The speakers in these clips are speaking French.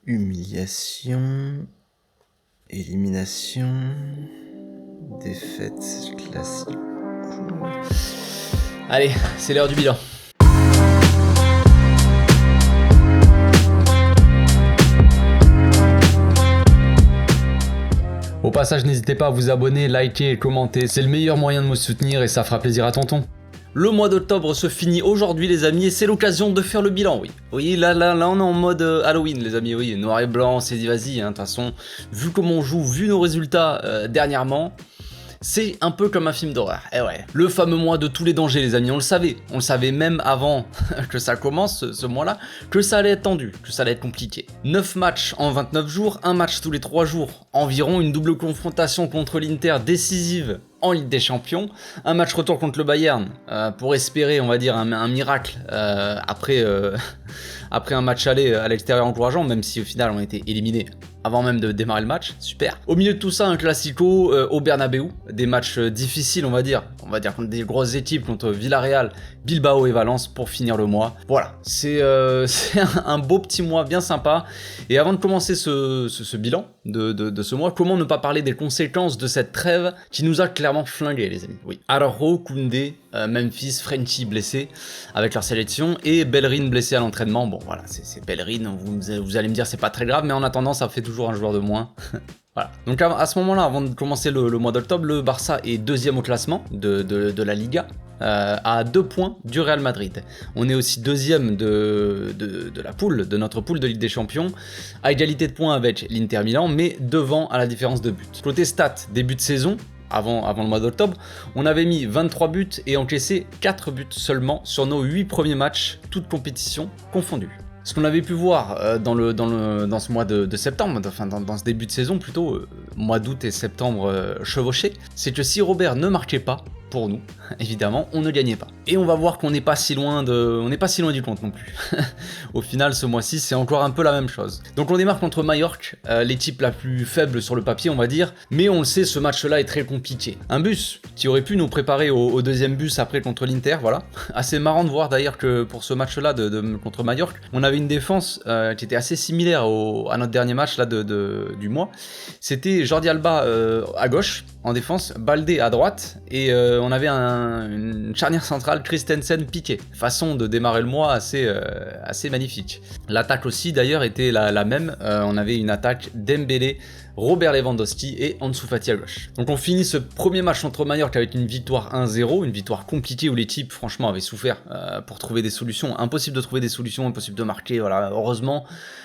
Humiliation, élimination, défaite classique. Allez, c'est l'heure du bilan. Au passage, n'hésitez pas à vous abonner, liker et commenter, c'est le meilleur moyen de me soutenir et ça fera plaisir à tonton. Le mois d'octobre se finit aujourd'hui les amis et c'est l'occasion de faire le bilan, oui. Oui, là on est en mode Halloween les amis, oui, noir et blanc, c'est dit vas-y, de toute façon, vu comment on joue, vu nos résultats dernièrement, c'est un peu comme un film d'horreur, et ouais. Le fameux mois de tous les dangers les amis, on le savait même avant que ça commence ce mois-là, que ça allait être tendu, que ça allait être compliqué. 9 matchs en 29 jours, un match tous les 3 jours, environ une double confrontation contre l'Inter décisive en Ligue des Champions, un match retour contre le Bayern pour espérer on va dire un miracle après un match aller à l'extérieur encourageant, même si au final on a été éliminés avant même de démarrer le match, super. Au milieu de tout ça, un classico au Bernabeu, des matchs difficiles on va dire contre des grosses équipes, contre Villarreal, Bilbao et Valence pour finir le mois. Voilà, c'est un beau petit mois bien sympa. Et avant de commencer ce bilan de ce mois, comment ne pas parler des conséquences de cette trêve qui nous a clairement flingués les amis, oui. Araujo, Koundé, Memphis, Frenkie blessés avec leur sélection et Bellerin blessé à l'entraînement. Bon voilà, c'est Bellerin, vous allez me dire c'est pas très grave, mais en attendant ça fait toujours un joueur de moins. Voilà. Donc à ce moment-là, avant de commencer le mois d'octobre, le Barça est deuxième au classement de la Liga, à 2 points du Real Madrid. On est aussi deuxième de la poule, de notre poule de Ligue des Champions, à égalité de points avec l'Inter Milan, mais devant à la différence de buts. Côté stats, début de saison, avant le mois d'octobre, on avait mis 23 buts et encaissé 4 buts seulement sur nos 8 premiers matchs, toutes compétitions confondues. Ce qu'on avait pu voir dans ce mois de septembre, enfin dans ce début de saison plutôt, mois d'août et septembre chevauchés, c'est que si Robert ne marquait pas, pour nous, évidemment, on ne gagnait pas. Et on va voir qu'on n'est pas si loin du compte non plus. Au final, ce mois-ci, c'est encore un peu la même chose. Donc on démarre contre Mallorca, l'équipe la plus faible sur le papier, on va dire, mais on le sait, ce match-là est très compliqué. Un bus qui aurait pu nous préparer au deuxième bus après contre l'Inter, voilà. Assez marrant de voir d'ailleurs que pour ce match-là contre Mallorca, on avait une défense qui était assez similaire à notre dernier match là du mois. C'était Jordi Alba à gauche en défense, Baldé à droite et on avait une charnière centrale Christensen-Piqué. Façon de démarrer le mois assez magnifique. L'attaque aussi d'ailleurs était la même. On avait une attaque Dembélé, Robert Lewandowski et Ansu Fati à gauche. Donc on finit ce premier match contre Mallorca avec une victoire 1-0, une victoire compliquée où l'équipe franchement avait souffert pour trouver des solutions. Impossible de trouver des solutions, impossible de marquer. Voilà. Heureusement,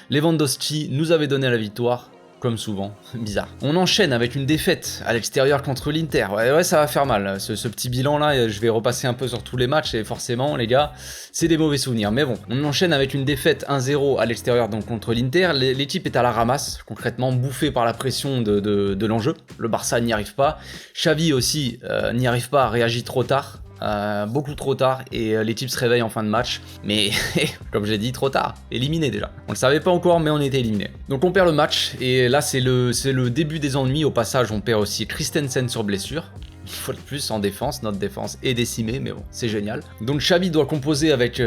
Lewandowski nous avait donné la victoire. Comme souvent, bizarre. On enchaîne avec une défaite à l'extérieur contre l'Inter. Ouais, ça va faire mal. Ce petit bilan-là, je vais repasser un peu sur tous les matchs et forcément, les gars, c'est des mauvais souvenirs. Mais bon, on enchaîne avec une défaite 1-0 à l'extérieur donc contre l'Inter. L'équipe est à la ramasse, concrètement bouffée par la pression de l'enjeu. Le Barça n'y arrive pas. Xavi aussi n'y arrive pas, réagit trop tard. Beaucoup trop tard et l'équipe se réveille en fin de match, mais comme j'ai dit, trop tard, éliminé déjà. On le savait pas encore, mais on était éliminé. Donc on perd le match et là c'est le début des ennuis. Au passage, on perd aussi Christensen sur blessure. Une fois de plus en défense, notre défense est décimée, mais bon, c'est génial. Donc Xavi doit composer avec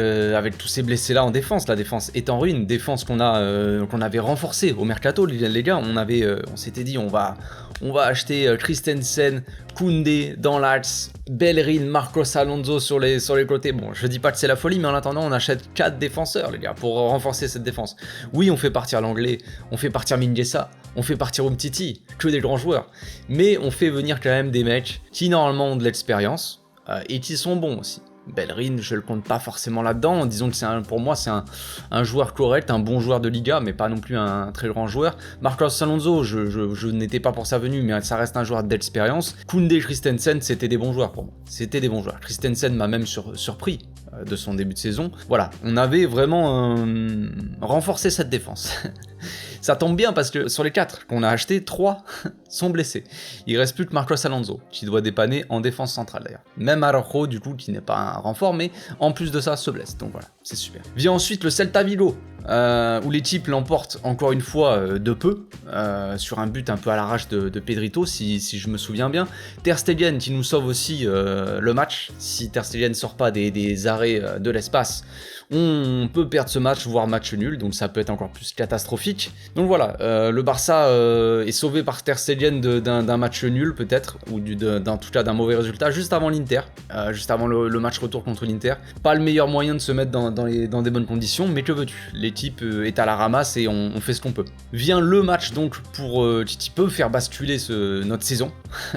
tous ces blessés là en défense. La défense est en ruine, défense qu'on avait renforcée au mercato, les gars. On s'était dit on va acheter Christensen, Koundé dans l'axe, Bellerin, Marcos Alonso sur les côtés. Bon, je dis pas que c'est la folie, mais en attendant, on achète 4 défenseurs, les gars, pour renforcer cette défense. Oui, on fait partir l'anglais, on fait partir Mingueza, on fait partir Umtiti, que des grands joueurs. Mais on fait venir quand même des mecs qui normalement ont de l'expérience et qui sont bons aussi. Bellerin, je le compte pas forcément là-dedans, disons que pour moi c'est un joueur correct, un bon joueur de Liga, mais pas non plus un très grand joueur. Marcos Alonso, je n'étais pas pour sa venue, mais ça reste un joueur d'expérience. Koundé, Christensen, c'était des bons joueurs pour moi, c'était des bons joueurs. Christensen m'a même surpris de son début de saison. Voilà, on avait vraiment renforcé cette défense. Ça tombe bien parce que sur les 4 qu'on a achetés, 3 sont blessés. Il reste plus que Marcos Alonso, qui doit dépanner en défense centrale d'ailleurs. Même Araujo, du coup, qui n'est pas un renfort, mais en plus de ça, se blesse. Donc voilà, c'est super. Vient ensuite le Celta Vigo. où les types l'emportent encore une fois de peu, sur un but un peu à l'arrache de Pedrito, si je me souviens bien. Ter Stegen qui nous sauve aussi le match. Si Ter Stegen sort pas des arrêts de l'espace, on peut perdre ce match, voire match nul, donc ça peut être encore plus catastrophique. Donc voilà, le Barça est sauvé par Ter Stegen d'un match nul peut-être, ou en tout cas d'un mauvais résultat, juste avant l'Inter, juste avant le match retour contre l'Inter. Pas le meilleur moyen de se mettre dans des bonnes conditions, mais que veux-tu, l'équipe est à la ramasse et on fait ce qu'on peut. Vient le match donc qui peut faire basculer notre saison,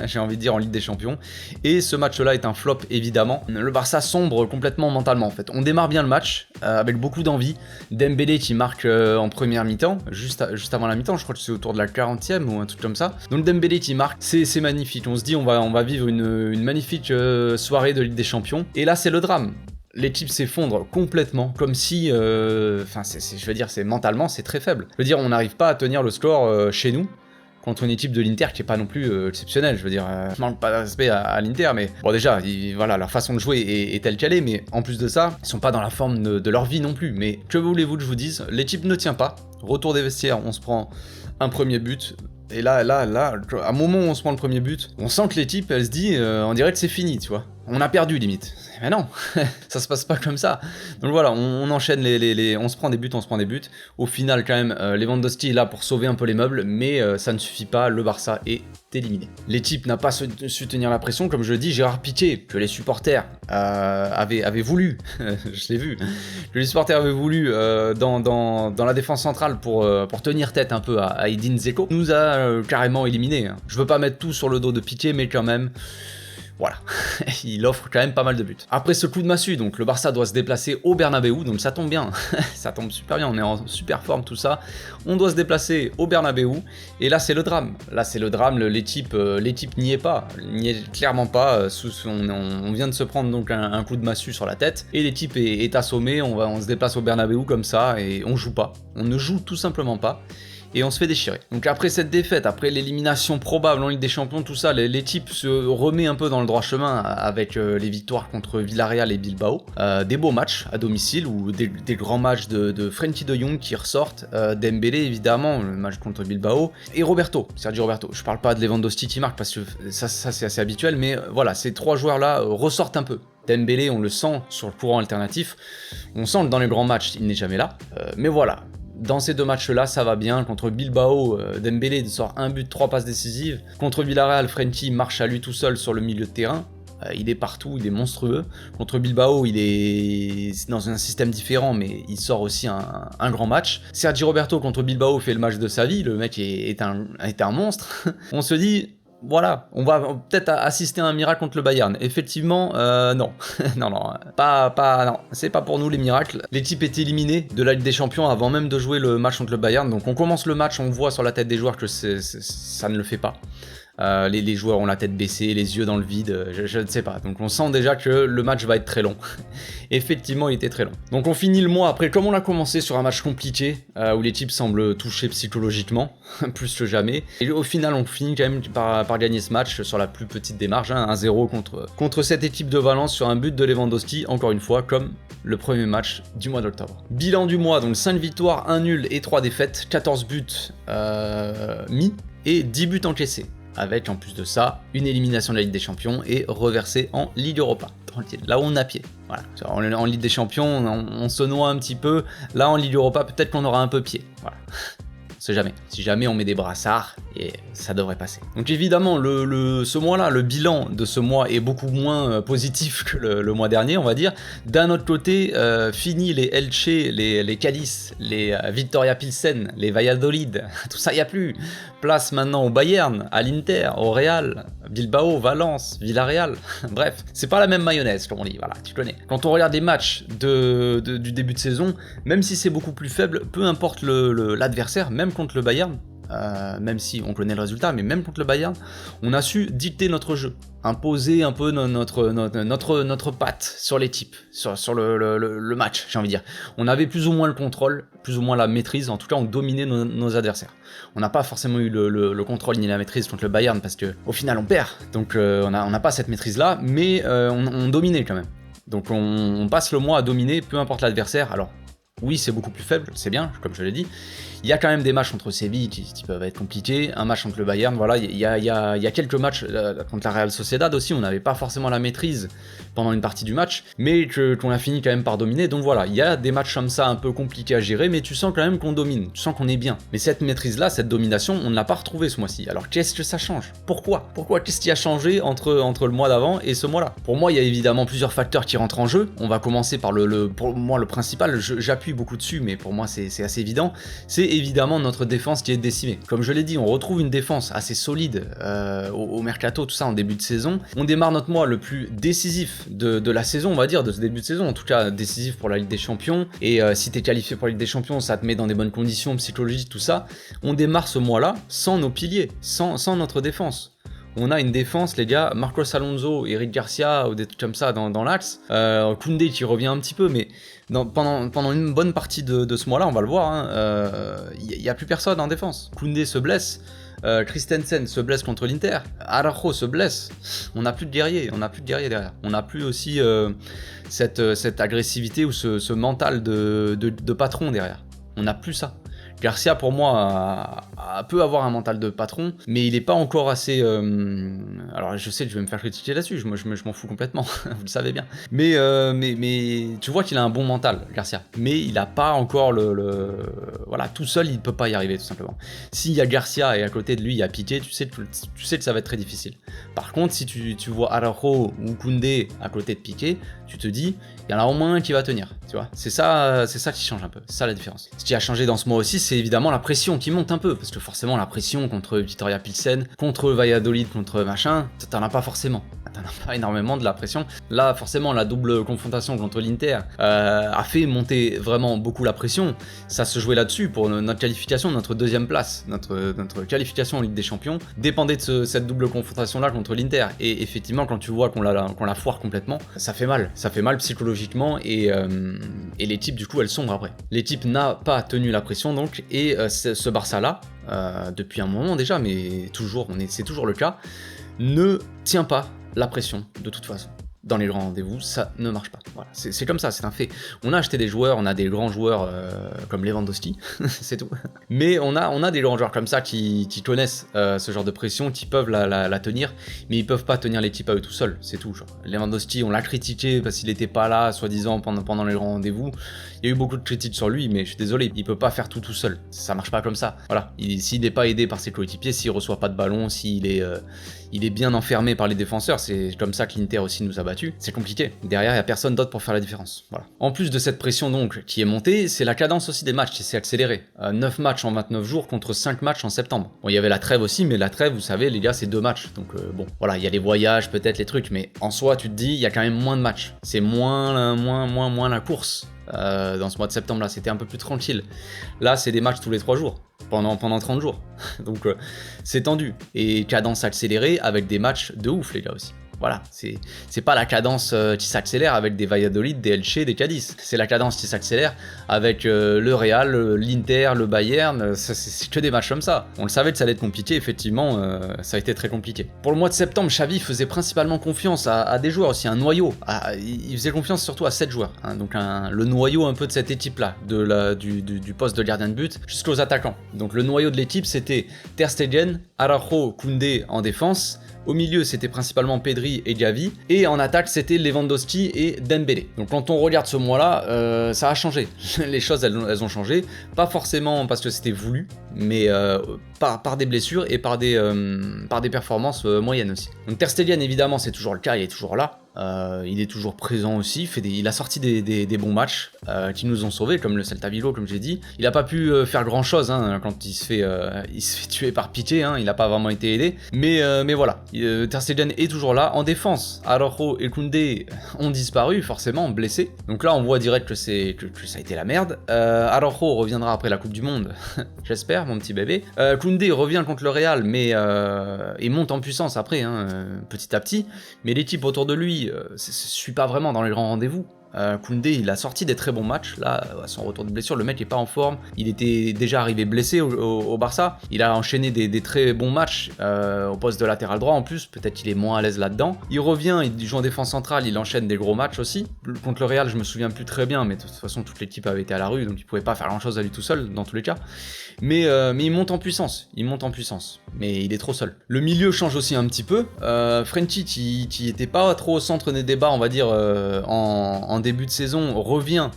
j'ai envie de dire, en Ligue des Champions, et ce match-là est un flop évidemment. Le Barça sombre complètement mentalement en fait. On démarre bien le match, avec beaucoup d'envie. Dembélé qui marque en première mi-temps, juste avant la mi-temps, je crois que c'est autour de la 40e ou un truc comme ça. Donc Dembélé qui marque, c'est magnifique. On se dit on va vivre une magnifique soirée de Ligue des Champions. Et là c'est le drame. L'équipe s'effondre complètement, comme si, je veux dire, mentalement c'est très faible. Je veux dire, on n'arrive pas à tenir le score chez nous, contre une équipe de l'Inter qui est pas non plus exceptionnelle, je veux dire, je manque pas de respect à l'Inter, mais bon déjà, voilà, leur façon de jouer est telle qu'elle est, mais en plus de ça, ils sont pas dans la forme de leur vie non plus, mais que voulez-vous que je vous dise, l'équipe ne tient pas, retour des vestiaires, on se prend un premier but, et là, à un moment où on se prend le premier but, on sent que l'équipe, elle se dit, on dirait que c'est fini, tu vois, on a perdu limite. Mais non, ça se passe pas comme ça. Donc voilà, on enchaîne on se prend des buts. Au final, quand même, Lewandowski est là pour sauver un peu les meubles, mais ça ne suffit pas, le Barça est éliminé. L'équipe n'a pas su tenir la pression, comme je le dis, Gérard Piqué, que les supporters avaient voulu, je l'ai vu, que les supporters avaient voulu dans la défense centrale pour tenir tête un peu à Edin Dzeko, nous a carrément éliminé. Je veux pas mettre tout sur le dos de Piqué, mais quand même... Voilà, il offre quand même pas mal de buts. Après ce coup de massue, donc le Barça doit se déplacer au Bernabéu, donc ça tombe bien, ça tombe super bien, on est en super forme tout ça. On doit se déplacer au Bernabéu, et là c'est le drame. L'équipe n'y est pas, n'y est clairement pas. On vient de se prendre donc un coup de massue sur la tête, et l'équipe est assommée, on se déplace au Bernabéu comme ça, et on joue pas. On ne joue tout simplement pas. Et on se fait déchirer. Donc après cette défaite, après l'élimination probable en Ligue des Champions, tout ça, l'équipe se remet un peu dans le droit chemin avec les victoires contre Villarreal et Bilbao. Des beaux matchs à domicile, ou des grands matchs de Frenkie de Jong qui ressortent, Dembélé évidemment, le match contre Bilbao, et Sergio Roberto. Je parle pas de Lewandowski qui marque parce que ça c'est assez habituel, mais voilà, ces trois joueurs-là ressortent un peu. Dembélé, on le sent sur le courant alternatif, on sent que dans les grands matchs, il n'est jamais là, mais voilà. Dans ces deux matchs-là, ça va bien. Contre Bilbao, Dembélé sort un but, 3 passes décisives. Contre Villarreal, Frenkie marche à lui tout seul sur le milieu de terrain. Il est partout, il est monstrueux. Contre Bilbao, il est dans un système différent, mais il sort aussi un grand match. Sergio Roberto contre Bilbao fait le match de sa vie. Le mec est un monstre. On se dit... Voilà, on va peut-être assister à un miracle contre le Bayern. Effectivement, non. non, c'est pas pour nous les miracles. L'équipe est éliminée de la Ligue des Champions avant même de jouer le match contre le Bayern. Donc on commence le match, on voit sur la tête des joueurs que ça ne le fait pas. Les joueurs ont la tête baissée, les yeux dans le vide, je ne sais pas. Donc on sent déjà que le match va être très long. Effectivement, il était très long. Donc on finit le mois après, comme on l'a commencé sur un match compliqué, où l'équipe semble touchée psychologiquement, plus que jamais. Et au final, on finit quand même par gagner ce match sur la plus petite des marges, 1-0 contre cette équipe de Valence sur un but de Lewandowski, encore une fois, comme le premier match du mois d'octobre. Bilan du mois, donc 5 victoires, 1 nul et 3 défaites, 14 buts mis et 10 buts encaissés. Avec en plus de ça, une élimination de la Ligue des Champions et reversé en Ligue Europa. Tranquille, là où on a pied. Voilà. En Ligue des Champions, on se noie un petit peu. Là en Ligue Europa, peut-être qu'on aura un peu pied. Voilà. On sait jamais. Si jamais on met des brassards, et ça devrait passer. Donc évidemment, ce mois-là, le bilan de ce mois est beaucoup moins positif que le mois dernier, on va dire. D'un autre côté, fini les Elche, les Cadiz, les Victoria Pilsen, les Valladolid, tout ça, il n'y a plus. Place maintenant au Bayern, à l'Inter, au Real, Bilbao, Valence, Villarreal. Bref, c'est pas la même mayonnaise, comme on dit, voilà, tu connais. Quand on regarde les matchs du début de saison, même si c'est beaucoup plus faible, peu importe l'adversaire, même contre le Bayern, même si on connaît le résultat, mais même contre le Bayern, on a su dicter notre jeu, imposer un peu notre patte sur les types, sur le match, j'ai envie de dire. On avait plus ou moins le contrôle, plus ou moins la maîtrise, en tout cas on dominait nos adversaires. On n'a pas forcément eu le contrôle ni la maîtrise contre le Bayern, parce que au final on perd, donc on n'a pas cette maîtrise-là, mais on dominait quand même. Donc on passe le mois à dominer, peu importe l'adversaire. Alors, Oui, c'est beaucoup plus faible, c'est bien, comme je l'ai dit. Il y a quand même des matchs contre Séville qui peuvent être compliqués, un match contre le Bayern, voilà, il y a quelques matchs contre la Real Sociedad aussi, on n'avait pas forcément la maîtrise pendant une partie du match, mais qu'on a fini quand même par dominer, donc voilà, il y a des matchs comme ça un peu compliqués à gérer, mais tu sens quand même qu'on domine, tu sens qu'on est bien. Mais cette maîtrise-là, cette domination, on ne l'a pas retrouvée ce mois-ci. Alors qu'est-ce que ça change? Pourquoi? Qu'est-ce qui a changé entre le mois d'avant et ce mois-là? Pour moi, il y a évidemment plusieurs facteurs qui rentrent en jeu, on va commencer par pour moi le principal, j'appuie beaucoup dessus, mais pour moi c'est assez évident, c'est évidemment notre défense qui est décimée. Comme je l'ai dit, on retrouve une défense assez solide au mercato, tout ça en début de saison. On démarre notre mois le plus décisif de la saison, on va dire, de ce début de saison, en tout cas décisif pour la Ligue des Champions. Et si t'es qualifié pour la Ligue des Champions, ça te met dans des bonnes conditions psychologiques, tout ça. On démarre ce mois-là sans nos piliers, sans notre défense. On a une défense, les gars, Marcos Alonso, Eric Garcia ou des trucs comme ça dans l'axe. Koundé qui revient un petit peu, mais pendant une bonne partie de ce mois-là, on va le voir, il n'y a plus personne en défense. Koundé se blesse, Christensen se blesse contre l'Inter, Araujo se blesse. On n'a plus de guerriers, derrière. On n'a plus aussi cette agressivité ou ce mental de patron derrière. On n'a plus ça. Garcia, pour moi, peut avoir un mental de patron, mais il n'est pas encore assez... Alors, je sais que je vais me faire critiquer là-dessus, je m'en fous complètement, vous le savez bien. Mais tu vois qu'il a un bon mental, Garcia. Mais il n'a pas encore Voilà, tout seul, il ne peut pas y arriver, tout simplement. S'il y a Garcia et à côté de lui, il y a Piqué, tu sais que ça va être très difficile. Par contre, si tu vois Araujo ou Koundé à côté de Piqué, tu te dis, il y en a au moins un qui va tenir, tu vois. C'est ça qui change un peu, c'est ça la différence. Ce qui a changé dans ce mois aussi, c'est évidemment la pression qui monte un peu, parce que forcément la pression contre Victoria Pilsen, contre Valladolid, contre machin, t'en as pas forcément. T'en as pas énormément de la pression. Là, forcément, la double confrontation contre l'Inter a fait monter vraiment beaucoup la pression. Ça se jouait là-dessus pour notre qualification, notre deuxième place, notre qualification en Ligue des Champions, dépendait de cette double confrontation-là contre l'Inter. Et effectivement, quand tu vois qu'on la foire complètement, ça fait mal. Ça fait mal psychologiquement et l'équipe, du coup, elle sombre après. L'équipe n'a pas tenu la pression, donc, et ce Barça-là, depuis un moment déjà, mais c'est toujours le cas, ne tient pas la pression de toute façon. Dans les grands rendez-vous, ça ne marche pas. Voilà, c'est comme ça, c'est un fait. On a acheté des joueurs, on a des grands joueurs comme Lewandowski, c'est tout. Mais on a des grands joueurs comme ça qui connaissent ce genre de pression, qui peuvent la tenir, mais ils peuvent pas tenir l'équipe à eux tout seuls, c'est tout. Genre. Lewandowski, on l'a critiqué parce qu'il n'était pas là, soi-disant, pendant les grands rendez-vous. Il y a eu beaucoup de critiques sur lui, mais je suis désolé, il peut pas faire tout seul. Ça marche pas comme ça. Voilà, s'il n'est pas aidé par ses coéquipiers, s'il reçoit pas de ballon, s'il est bien enfermé par les défenseurs, c'est comme ça que l'Inter aussi nous a battus, c'est compliqué. Derrière, il n'y a personne d'autre pour faire la différence. Voilà. En plus de cette pression donc qui est montée, c'est la cadence aussi des matchs qui s'est accélérée. 9 matchs en 29 jours contre 5 matchs en septembre. Bon, il y avait la trêve aussi, mais la trêve, vous savez, les gars, c'est 2 matchs. Donc bon, voilà, il y a les voyages, peut-être les trucs, mais en soi, tu te dis, il y a quand même moins de matchs. C'est moins la course. Dans ce mois de septembre là, c'était un peu plus tranquille. Là, c'est des matchs tous les 3 jours, pendant 30 jours. Donc c'est tendu. Et cadence accélérée avec des matchs de ouf, les gars aussi. Voilà, c'est pas la cadence qui s'accélère avec des Valladolid, des Elche, des Cadiz. C'est la cadence qui s'accélère avec le Real, l'Inter, le Bayern. C'est que des matchs comme ça. On le savait que ça allait être compliqué, effectivement, ça a été très compliqué. Pour le mois de septembre, Xavi faisait principalement confiance à des joueurs aussi, un noyau. Il faisait confiance surtout à 7 joueurs. Hein, donc le noyau un peu de cette équipe-là, du poste de gardien de but jusqu'aux attaquants. Donc le noyau de l'équipe, c'était Ter Stegen, Araujo, Koundé en défense. Au milieu, c'était principalement Pedri et Gavi. Et en attaque, c'était Lewandowski et Dembélé. Donc quand on regarde ce mois-là, ça a changé. Les choses, elles ont changé. Pas forcément parce que c'était voulu, mais par des blessures et par des performances moyennes aussi. Donc Ter Stegen, évidemment, c'est toujours le cas, il est toujours là. Il est toujours présent aussi, il a sorti des bons matchs qui nous ont sauvés, comme le Celta Vigo, comme j'ai dit. Il n'a pas pu faire grand chose quand il se fait tuer par Piqué, il n'a pas vraiment été aidé. Mais voilà, Ter Stegen est toujours là. En défense, Araujo et Koundé ont disparu, forcément, blessés. Donc là, on voit direct que ça a été la merde. Araujo reviendra après la Coupe du Monde, j'espère, mon petit bébé. Koundé revient contre le Real, mais il monte en puissance après, petit à petit. Mais l'équipe autour de lui, je suis pas vraiment dans les grands rendez-vous. Koundé, il a sorti des très bons matchs. Là, à son retour de blessure, le mec est pas en forme. Il était déjà arrivé blessé au Barça. Il a enchaîné des très bons matchs au poste de latéral droit en plus. Peut-être qu'il est moins à l'aise là-dedans. Il revient, il joue en défense centrale, il enchaîne des gros matchs aussi. Contre le Real, je me souviens plus très bien, mais de toute façon, toute l'équipe avait été à la rue, donc il pouvait pas faire grand-chose à lui tout seul, dans tous les cas. Mais il monte en puissance. Mais il est trop seul. Le milieu change aussi un petit peu. Frenkie, qui était pas trop au centre des débats, on va dire, en début de saison, revient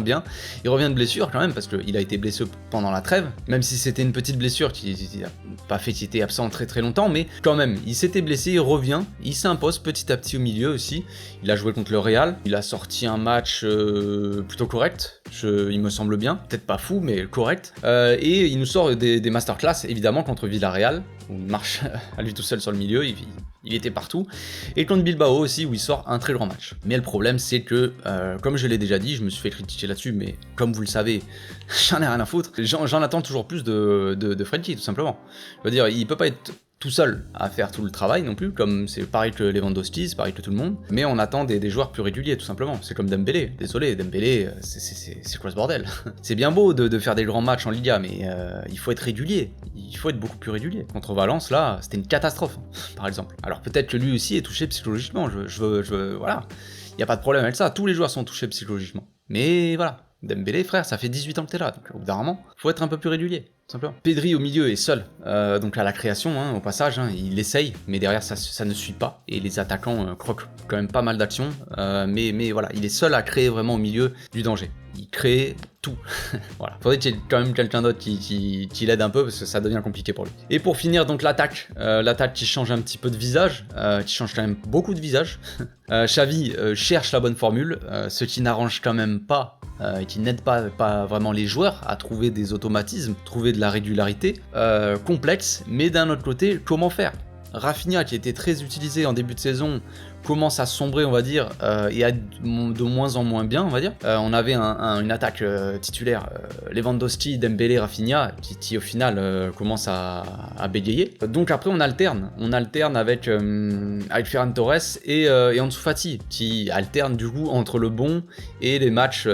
bien. Il revient de blessure quand même, parce qu'il a été blessé pendant la trêve, même si c'était une petite blessure qui n'a pas fait qu'il était absent très très longtemps, mais quand même, il s'était blessé, il revient, il s'impose petit à petit au milieu aussi. Il a joué contre le Real, il a sorti un match plutôt correct, il me semble bien, peut-être pas fou, mais correct. Et il nous sort des masterclass, évidemment, contre Villarreal, où il marche à lui tout seul sur le milieu, il était partout. Et contre Bilbao aussi, où il sort un très grand match. Mais le problème, c'est que, comme je l'ai déjà dit, je me suis fait critiquer là-dessus, mais comme vous le savez, j'en ai rien à foutre. J'en attends toujours plus de Frenkie, tout simplement. Je veux dire, il peut pas être tout seul à faire tout le travail non plus, comme c'est pareil que Lewandowski, c'est pareil que tout le monde, mais on attend des joueurs plus réguliers tout simplement. C'est comme Dembélé, désolé, Dembélé, c'est quoi ce bordel? C'est bien beau de faire des grands matchs en Liga, mais il faut être régulier, il faut être beaucoup plus régulier. Contre Valence, là, c'était une catastrophe, par exemple. Alors peut-être que lui aussi est touché psychologiquement, voilà, il n'y a pas de problème avec ça, tous les joueurs sont touchés psychologiquement, mais voilà. Dembélé, frère, ça fait 18 ans que t'es là, donc au bout d'un moment, faut être un peu plus régulier, tout simplement. Pedri au milieu est seul, donc à la création, au passage, il essaye, mais derrière ça ne suit pas, et les attaquants croquent quand même pas mal d'actions, mais voilà, il est seul à créer vraiment au milieu du danger. Il crée tout. Voilà. Faudrait qu'il y ait quand même quelqu'un d'autre qui l'aide un peu, parce que ça devient compliqué pour lui. Et pour finir, donc l'attaque qui change un petit peu de visage, qui change quand même beaucoup de visage. Xavi cherche la bonne formule, ce qui n'arrange quand même pas et qui n'aide pas vraiment les joueurs à trouver des automatismes, trouver de la régularité, complexe, mais d'un autre côté, comment faire? Rafinha, qui était très utilisé en début de saison, commence à sombrer, on va dire, et à de moins en moins bien, on va dire. On avait une attaque titulaire, Lewandowski, Dembélé, Rafinha, qui au final commence à bégayer. Donc après on alterne avec Ferran Torres et Ansu Fati, qui alterne du coup entre le bon et les matchs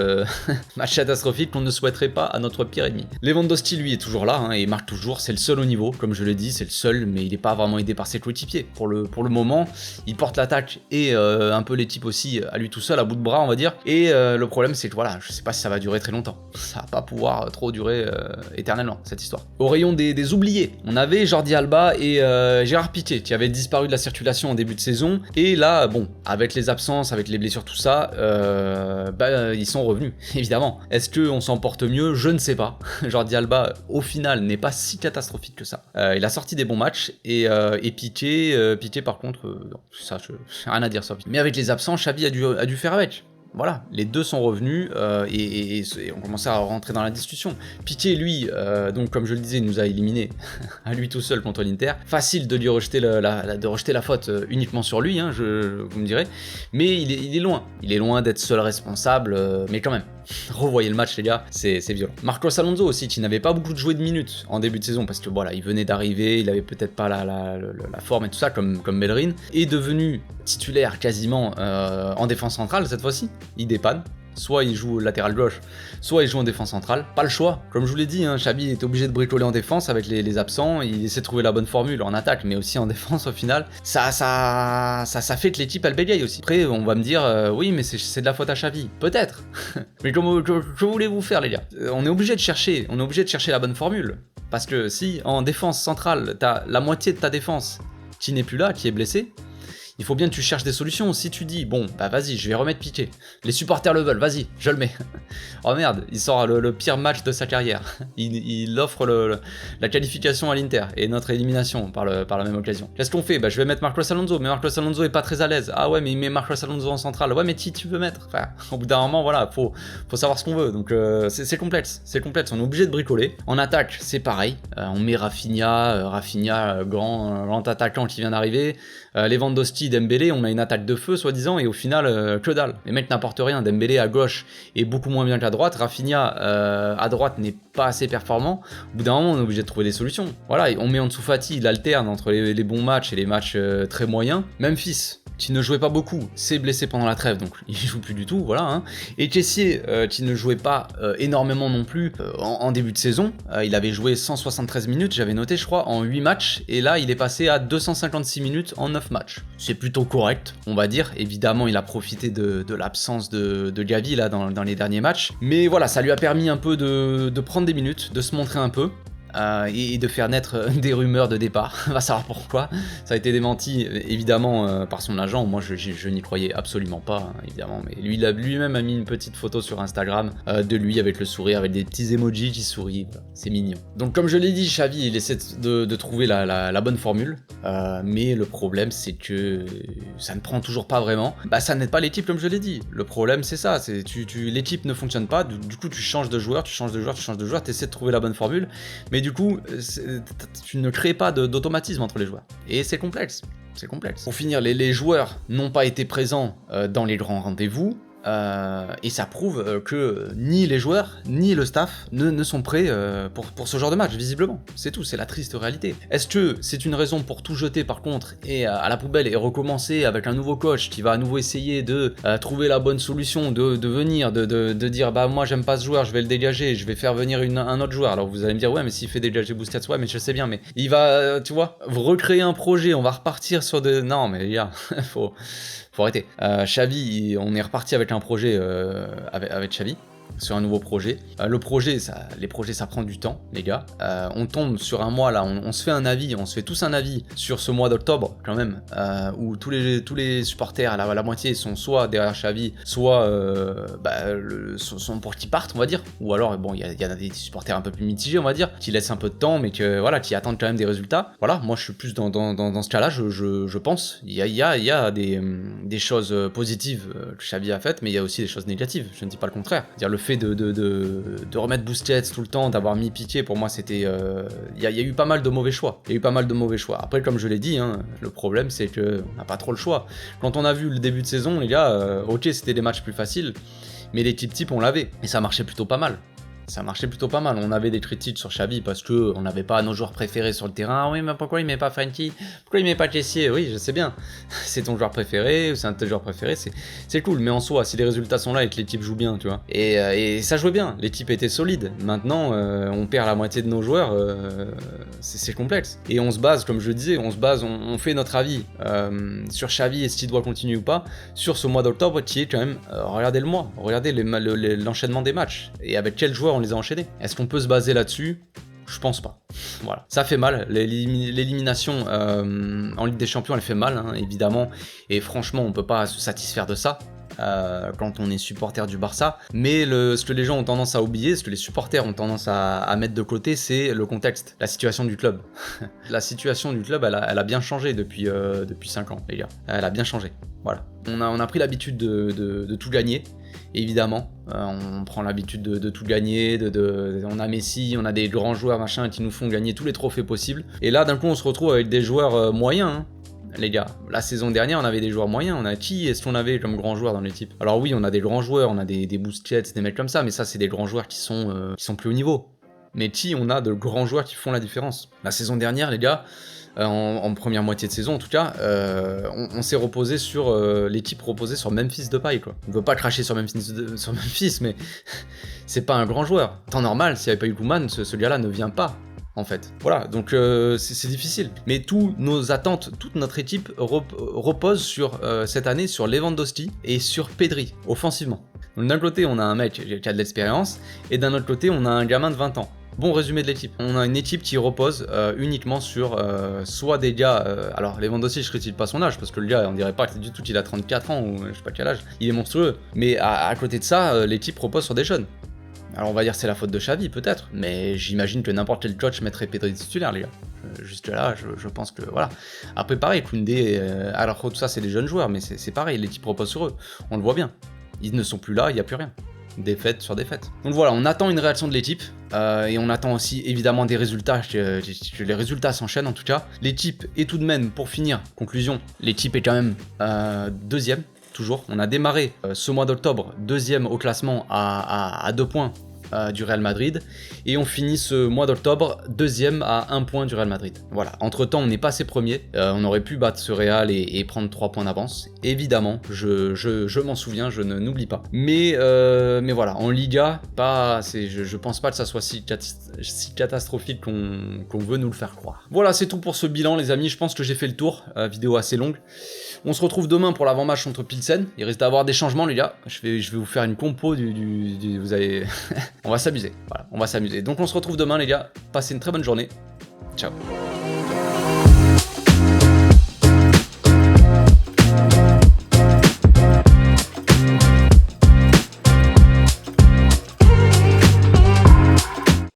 catastrophiques qu'on ne souhaiterait pas à notre pire ennemi. Lewandowski, lui, est toujours là, et marque toujours, c'est le seul au niveau, comme je l'ai dit, c'est le seul, mais il n'est pas vraiment aidé par ses coéquipiers. Pour le moment, il porte l'attaque et un peu les types aussi à lui tout seul, à bout de bras, on va dire. Et le problème, c'est que voilà, je sais pas si ça va durer très longtemps. Ça va pas pouvoir trop durer éternellement, cette histoire. Au rayon des oubliés, on avait Jordi Alba et Gérard Piqué, qui avaient disparu de la circulation en début de saison. Et là, bon, avec les absences, avec les blessures, tout ça, ils sont revenus, évidemment. Est-ce qu'on s'en porte mieux? Je ne sais pas. Jordi Alba, au final, n'est pas si catastrophique que ça. Il a sorti des bons matchs, et Piqué, par contre, non, ça, j'ai rien à dire sur Piqué. Mais avec les absents, Xavi a dû faire avec. Voilà, les deux sont revenus et on commençait à rentrer dans la discussion. Piqué, lui, donc comme je le disais, il nous a éliminés à lui tout seul contre l'Inter. Facile de lui rejeter la faute uniquement sur lui, vous me direz. Mais il est loin. Il est loin d'être seul responsable, mais quand même. Revoyez le match, les gars, c'est violent. Marcos Alonso aussi, qui n'avait pas beaucoup de minutes en début de saison, parce que voilà, il venait d'arriver, il avait peut-être pas la forme et tout ça, comme Bellerin, est devenu titulaire quasiment en défense centrale cette fois-ci. Il dépanne. Soit il joue latéral gauche, soit il joue en défense centrale. Pas le choix. Comme je vous l'ai dit, Xavi était obligé de bricoler en défense avec les absents. Il essaie de trouver la bonne formule en attaque, mais aussi en défense au final. Ça fait que l'équipe elle bégaye aussi. Après, on va me dire, oui, mais c'est de la faute à Xavi. Peut-être. Mais que voulez-vous faire, les gars? On est obligé de chercher la bonne formule. Parce que si en défense centrale, t'as la moitié de ta défense qui n'est plus là, qui est blessée, il faut bien que tu cherches des solutions. Si tu dis, bon, bah vas-y, je vais remettre Piqué. Les supporters le veulent, vas-y, je le mets. Oh merde, il sort le pire match de sa carrière. Il offre la qualification à l'Inter et notre élimination par la même occasion. Qu'est-ce qu'on fait? Bah je vais mettre Marcos Alonso, mais Marcos Alonso est pas très à l'aise. Ah ouais, mais il met Marcos Alonso en centrale. Ouais, mais qui tu veux mettre? Enfin, au bout d'un moment, voilà, faut savoir ce qu'on veut. Donc c'est complexe, on est obligé de bricoler. En attaque, c'est pareil. On met Rafinha, grand attaquant qui vient d'arriver. Lewandowski, Dembélé, on a une attaque de feu soi-disant, et au final que dalle. Les mecs n'apportent rien. Dembélé à gauche est beaucoup moins bien qu'à droite. Rafinha à droite n'est pas assez performant, au bout d'un moment on est obligé de trouver des solutions. Voilà, on met Ansu Fati, il alterne entre les bons matchs et les matchs très moyens. Memphis, qui ne jouait pas beaucoup, s'est blessé pendant la trêve, donc il joue plus du tout, voilà. Hein. Et Kessié, qui ne jouait pas énormément non plus en début de saison, il avait joué 173 minutes, j'avais noté je crois, en 8 matchs, et là il est passé à 256 minutes en 9 matchs. C'est plutôt correct, on va dire. Évidemment, il a profité de l'absence de Gavi là dans les derniers matchs, mais voilà, ça lui a permis un peu de prendre des minutes, de se montrer un peu. Et de faire naître des rumeurs de départ. On va savoir pourquoi. Ça a été démenti évidemment par son agent. Moi je n'y croyais absolument pas, hein, évidemment. Mais lui-même a mis une petite photo sur Instagram de lui avec le sourire, avec des petits emojis qui sourient. Voilà, c'est mignon. Donc comme je l'ai dit, Xavi il essaie de trouver la bonne formule. Mais le problème c'est que ça ne prend toujours pas vraiment. Bah ça n'aide pas l'équipe comme je l'ai dit. Le problème c'est ça. C'est l'équipe ne fonctionne pas. Du coup tu changes de joueur, tu essaies de trouver la bonne formule. Mais du coup, tu ne crées pas d'automatisme entre les joueurs. Et c'est complexe. C'est complexe. Pour finir, les joueurs n'ont pas été présents dans les grands rendez-vous. Et ça prouve que ni les joueurs ni le staff ne sont prêts pour ce genre de match, visiblement. C'est tout, c'est la triste réalité. Est-ce que c'est une raison pour tout jeter par contre et à la poubelle et recommencer avec un nouveau coach qui va à nouveau essayer de trouver la bonne solution, de venir, de dire bah moi j'aime pas ce joueur, je vais le dégager, je vais faire venir un autre joueur. Alors vous allez me dire ouais mais s'il fait dégager Busquets, ouais mais je sais bien, mais il va, tu vois, recréer un projet, on va repartir sur de... Non mais les gars, faut arrêter. Xavi, on est reparti avec un projet avec Xavi, sur un nouveau projet. Le projet, les projets ça prend du temps, les gars. On tombe sur un mois là, on se fait un avis, on se fait tous un avis sur ce mois d'octobre quand même, où tous les supporters, la moitié sont soit derrière Xavi, soit sont pour qu'ils partent, on va dire. Ou alors bon, il y a des supporters un peu plus mitigés, on va dire, qui laissent un peu de temps, mais voilà, qui attendent quand même des résultats. Voilà, moi je suis plus dans ce cas-là, je pense. Il y a des choses positives que Xavi a faites, mais il y a aussi des choses négatives. Je ne dis pas le contraire. Dire le fait de remettre Busquets tout le temps, d'avoir mis Piqué, pour moi c'était... Il y a eu pas mal de mauvais choix. Après, comme je l'ai dit, hein, le problème c'est qu'on n'a pas trop le choix. Quand on a vu le début de saison, les gars, ok c'était des matchs plus faciles, mais l'équipe type on l'avait, et ça marchait plutôt pas mal. On avait des critiques sur Xavi parce que on n'avait pas nos joueurs préférés sur le terrain. Ah oui, mais pourquoi il met pas Frenkie? Pourquoi il met pas Kessié? Oui, je sais bien. C'est ton joueur préféré, c'est un de tes joueurs préférés, c'est cool. Mais en soi, si les résultats sont là et que l'équipe joue bien, tu vois. Et ça jouait bien. L'équipe était solide. Maintenant, on perd la moitié de nos joueurs. C'est complexe. Et on se base, comme je le disais, on fait notre avis sur Xavi et s'il doit continuer ou pas sur ce mois d'octobre qui est quand même. Regardez le mois, regardez l'enchaînement des matchs et avec quel joueur on les a enchaînés. Est-ce qu'on peut se baser là-dessus? Je pense pas. Voilà. Ça fait mal. L'élimination en Ligue des Champions, elle fait mal, hein, évidemment. Et franchement, on peut pas se satisfaire de ça. Quand on est supporter du Barça, mais ce que les gens ont tendance à oublier, ce que les supporters ont tendance à mettre de côté, c'est le contexte, la situation du club. La situation du club, elle a bien changé depuis 5 ans, les gars. Elle a bien changé. Voilà. On a pris l'habitude de tout gagner. Évidemment, on prend l'habitude de tout gagner, on a Messi, on a des grands joueurs machin qui nous font gagner tous les trophées possibles. Et là, d'un coup, on se retrouve avec des joueurs moyens, hein. Les gars, la saison dernière, on avait des joueurs moyens. On a qui est-ce qu'on avait comme grands joueurs dans l'équipe? Alors oui, on a des grands joueurs, on a des Busquets, des mecs comme ça, mais ça, c'est des grands joueurs qui sont plus haut niveau. Mais qui on a de grands joueurs qui font la différence? La saison dernière, les gars, en première moitié de saison en tout cas, on s'est reposé sur l'équipe reposée sur Memphis Depay, quoi. On ne veut pas cracher sur Memphis, mais c'est pas un grand joueur. Temps normal, s'il n'y avait pas eu Koeman, ce gars-là ne vient pas. En fait. Voilà, donc c'est difficile. Mais toutes nos attentes, toute notre équipe repose sur cette année sur Lewandowski et sur Pedri, offensivement. Donc d'un côté, on a un mec qui a de l'expérience, et d'un autre côté, on a un gamin de 20 ans. Bon résumé de l'équipe. On a une équipe qui repose uniquement sur soit des gars... alors Lewandowski, je critique pas son âge, parce que le gars, on dirait pas du tout qu'il a 34 ans, ou je sais pas quel âge. Il est monstrueux. Mais à côté de ça, l'équipe repose sur des jeunes. Alors on va dire c'est la faute de Xavi peut-être, mais j'imagine que n'importe quel coach mettrait Pedri titulaire, les gars. Juste là, je pense que voilà. Après pareil, Koundé, alors tout ça c'est des jeunes joueurs, mais c'est pareil, l'équipe repose sur eux. On le voit bien. Ils ne sont plus là, il n'y a plus rien. Défaite sur défaite. Donc voilà, on attend une réaction de l'équipe, et on attend aussi évidemment des résultats, que les résultats s'enchaînent en tout cas. L'équipe est tout de même, pour finir, conclusion, l'équipe est quand même deuxième. Toujours, on a démarré ce mois d'octobre, deuxième au classement à 2 points du Real Madrid. Et on finit ce mois d'octobre 2e à 1 point du Real Madrid. Voilà, entre temps on est passé premier, on aurait pu battre ce Real et prendre 3 points d'avance. Évidemment, je m'en souviens, je n'oublie pas. Mais voilà, en Liga, je pense pas que ça soit si catastrophique qu'on veut nous le faire croire. Voilà, c'est tout pour ce bilan les amis, je pense que j'ai fait le tour, vidéo assez longue. On se retrouve demain pour l'avant-match contre Pilsen. Il risque d'avoir des changements les gars. Je vais vous faire une compo vous allez... on va s'amuser, voilà, on va s'amuser. Donc on se retrouve demain les gars, passez une très bonne journée. Ciao.